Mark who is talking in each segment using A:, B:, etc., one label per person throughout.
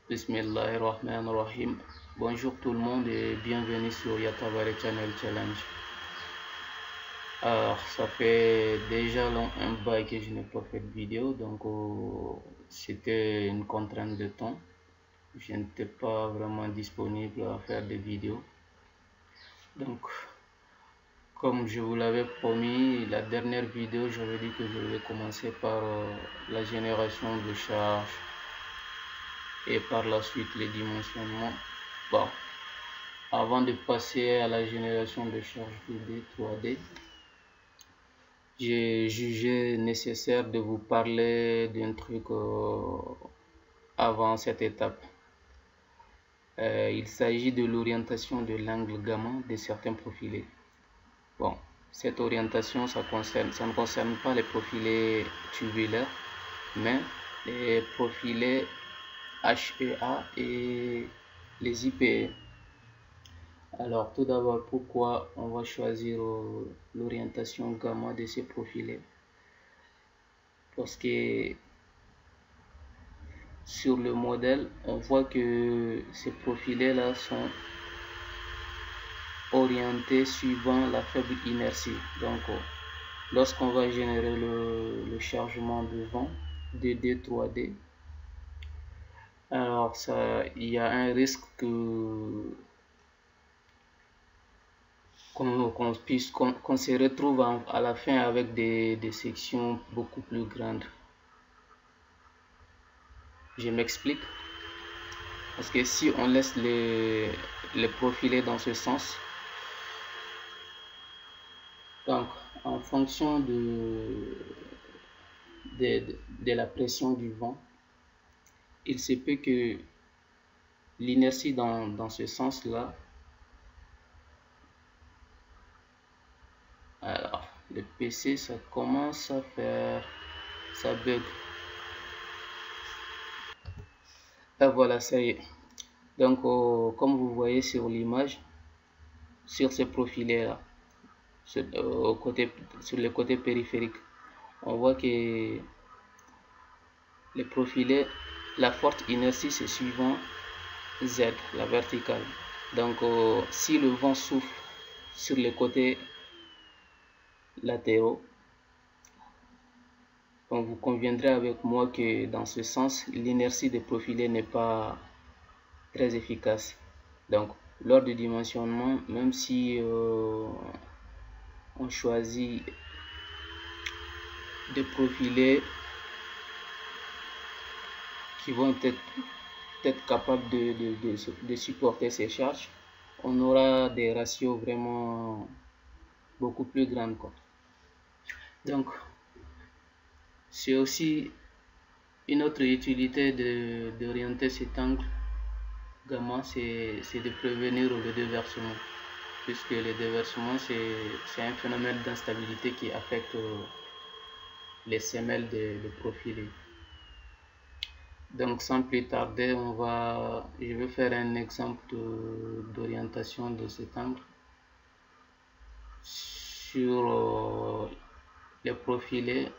A: Bismillahirrahmanirrahim. Bonjour tout le monde et bienvenue sur Yatabare Channel Challenge. Alors, ça fait déjà un bail que je n'ai pas fait de vidéo, donc c'était une contrainte de temps. Je n'étais pas vraiment disponible à faire des vidéos. Donc, comme je vous l'avais promis, la dernière vidéo, j'avais dit que je vais commencer par la génération de charge et par la suite les dimensionnements. Bon, avant de passer à la génération de charge 2D, 3D, j'ai jugé nécessaire de vous parler d'un truc avant cette étape. Il s'agit de l'orientation de l'angle gamma de certains profilés. Bon, cette orientation, ça ne concerne pas les profilés tubulaires, mais les profilés HEA et les IPE. Alors, tout d'abord, pourquoi on va choisir l'orientation gamma de ces profilés? Parce que sur le modèle, on voit que ces profilés-là sont orientés suivant la faible inertie. Donc, lorsqu'on va générer le chargement de vent 2D, 3D, alors il y a un risque qu'on se retrouve à la fin avec des sections beaucoup plus grandes. Je m'explique. Parce que si on laisse les profilés dans ce sens, donc en fonction de la pression du vent, il se peut que l'inertie dans ce sens-là, alors le PC ça commence à faire, ça bug. Et voilà, ça y est. Donc comme vous voyez sur l'image, sur ces profilés là, sur les côtés périphériques, on voit que les profilés, la forte inertie c'est suivant Z, la verticale. Donc si le vent souffle sur les côtés latéraux, donc vous conviendrez avec moi que dans ce sens, l'inertie des profilés n'est pas très efficace. Donc lors du dimensionnement, même si on choisit des profilés qui vont être capables de supporter ces charges, on aura des ratios vraiment beaucoup plus grandes, quoi. Donc c'est aussi une autre utilité d'orienter cet angle gamma, c'est de prévenir le déversement, puisque le déversement c'est un phénomène d'instabilité qui affecte les semelles de profilés. Donc sans plus tarder, je vais faire un exemple d'orientation de cet angle sur les profilés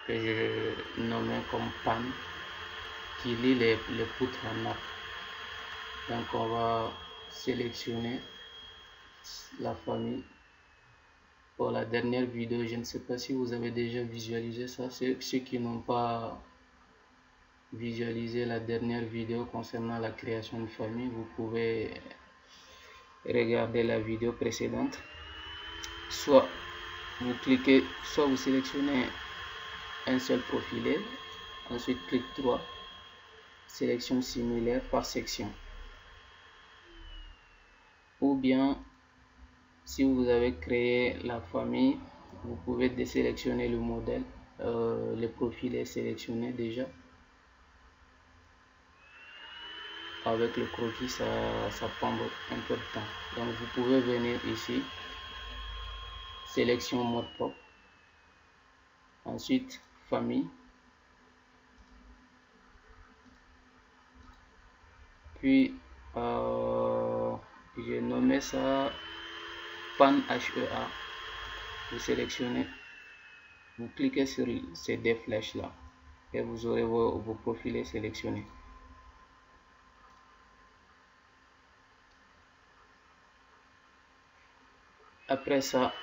A: que je nommais comme PAN, qui lie les poutres en nappe. Donc on va sélectionner la famille. Pour la dernière vidéo, je ne sais pas si vous avez déjà visualisé ça. Ceux qui n'ont pas visualisé la dernière vidéo concernant la création de famille, vous pouvez regarder la vidéo précédente. Soit vous sélectionnez un seul profilé, ensuite clic droit, sélection similaire par section. Ou bien, si vous avez créé la famille, vous pouvez désélectionner le modèle, les profilés sélectionnés déjà. Avec le croquis, ça prend un peu de temps. Donc vous pouvez venir ici, sélection mode propre, ensuite famille, puis j'ai nommé ça PAN HEA. Vous sélectionnez, vous cliquez sur ces deux flèches là et vous aurez vos profilés sélectionnés. Après ça,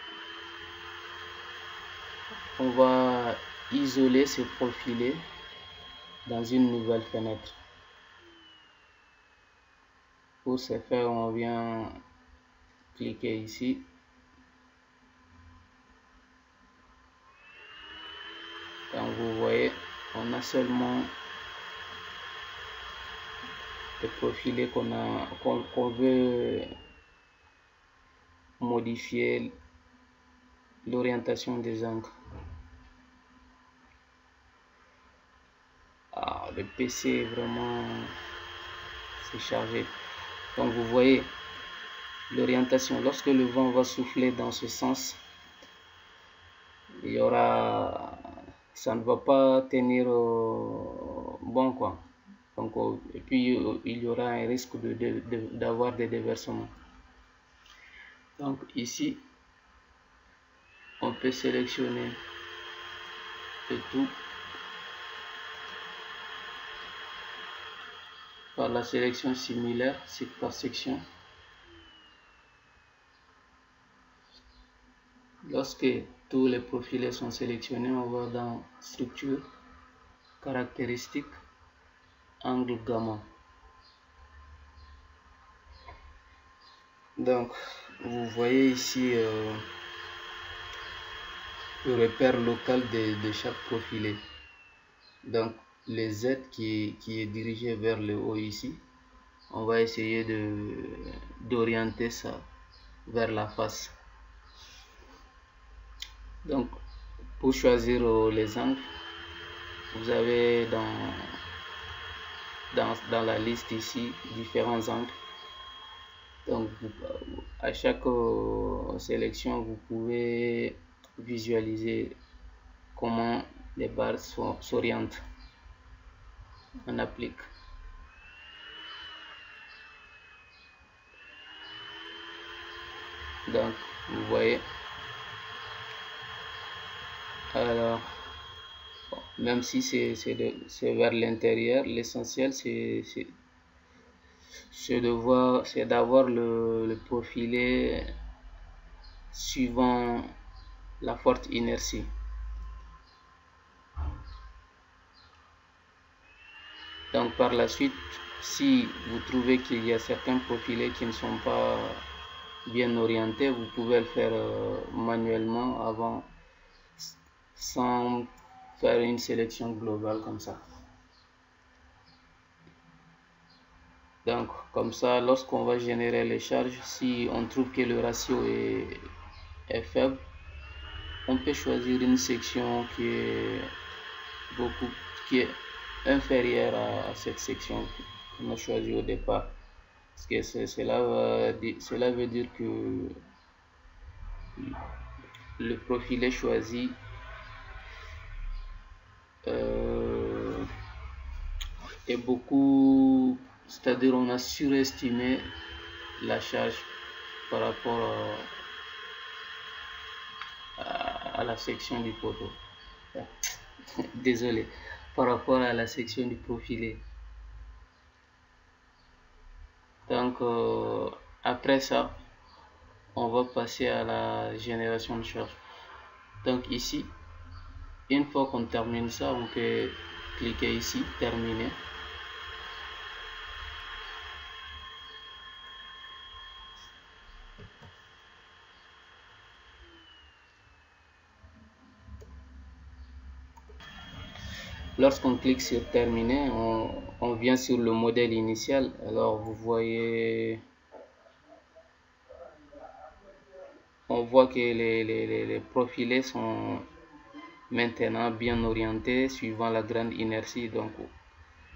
A: on va isoler ce profilé dans une nouvelle fenêtre. Pour ce faire, on vient cliquer ici. Comme vous voyez, on a seulement le profilé qu'on veut modifier l'orientation des angles. Le PC est vraiment c'est chargé. Donc vous voyez l'orientation. Lorsque le vent va souffler dans ce sens, il y aura, ça ne va pas tenir bon quoi. Donc, et puis il y aura un risque d'avoir des déversements. Donc ici, on peut sélectionner le tout par la sélection similaire, par section. Lorsque tous les profils sont sélectionnés, on va dans structure, caractéristiques, angle gamma. Donc vous voyez ici le repère local de chaque profilé. Donc les Z qui est dirigé vers le haut ici, on va essayer d'orienter ça vers la face. Donc pour choisir les angles, vous avez dans la liste ici différents angles. Donc à chaque sélection, vous pouvez visualiser comment les barres s'orientent. On applique. Donc vous voyez, alors bon, même si c'est vers l'intérieur, l'essentiel c'est d'avoir le profilé suivant la forte inertie. Donc par la suite, si vous trouvez qu'il y a certains profilés qui ne sont pas bien orientés, vous pouvez le faire manuellement avant, sans faire une sélection globale comme ça. Donc comme ça, lorsqu'on va générer les charges, si on trouve que le ratio est faible, on peut choisir une section qui est inférieure à cette section qu'on a choisie au départ. Parce que cela veut dire que le profilé choisi est beaucoup, c'est-à-dire on a surestimé la charge par rapport à la section du poteau. Désolé, par rapport à la section du profilé. Donc après ça, on va passer à la génération de charge. Donc ici, une fois qu'on termine ça, on peut cliquer ici, terminer. Lorsqu'on clique sur terminer, on vient sur le modèle initial. Alors vous voyez, on voit que les profilés sont maintenant bien orientés suivant la grande inertie. Donc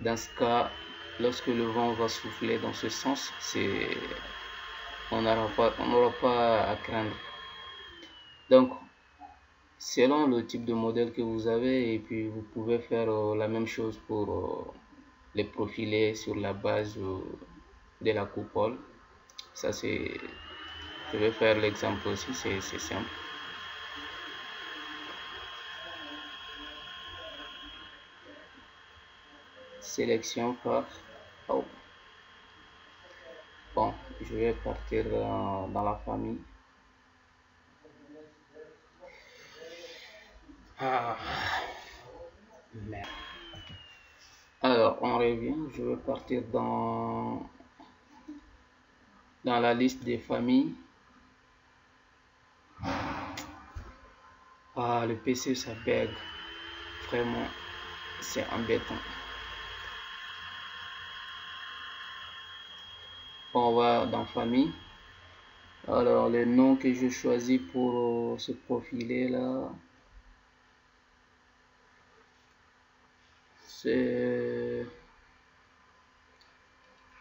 A: dans ce cas, lorsque le vent va souffler dans ce sens, on n'aura pas à craindre. Donc selon le type de modèle que vous avez, et puis vous pouvez faire la même chose pour les profilés sur la base de la coupole. Ça je vais faire l'exemple aussi, c'est simple. Sélection par oh. Bon, je vais partir dans la famille. Ah, merde. Alors, on revient. Je vais partir dans la liste des familles. Ah, le PC, ça bug. Vraiment, c'est embêtant. On va dans famille. Alors, le nom que je choisis pour ce profiler là, c'est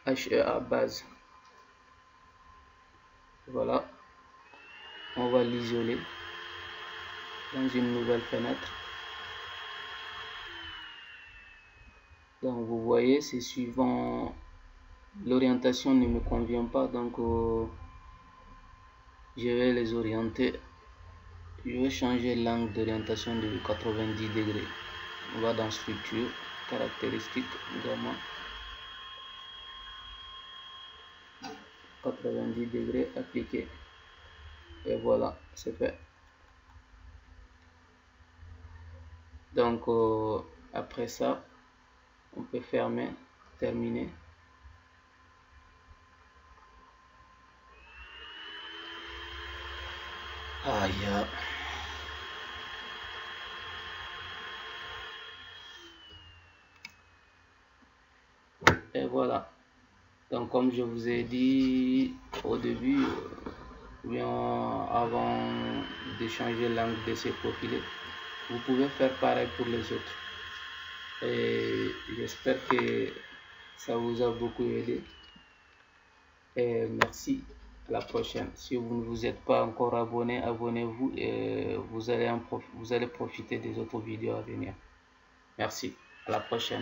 A: HEA base. Voilà, on va l'isoler dans une nouvelle fenêtre. Donc vous voyez, c'est suivant l'orientation ne me convient pas, donc je vais les orienter. Je vais changer l'angle d'orientation de 90 degrés. On va dans structure, caractéristiques, gamma, 90 degrés appliqué. Et voilà, c'est fait. Donc après ça, on peut fermer, terminer. Aïe. Et voilà. Donc comme je vous ai dit au début, bien avant de changer l'angle de ces profilés, vous pouvez faire pareil pour les autres. Et j'espère que ça vous a beaucoup aidé. Et merci. À la prochaine. Si vous ne vous êtes pas encore abonné, abonnez-vous et vous allez profiter des autres vidéos à venir. Merci. À la prochaine.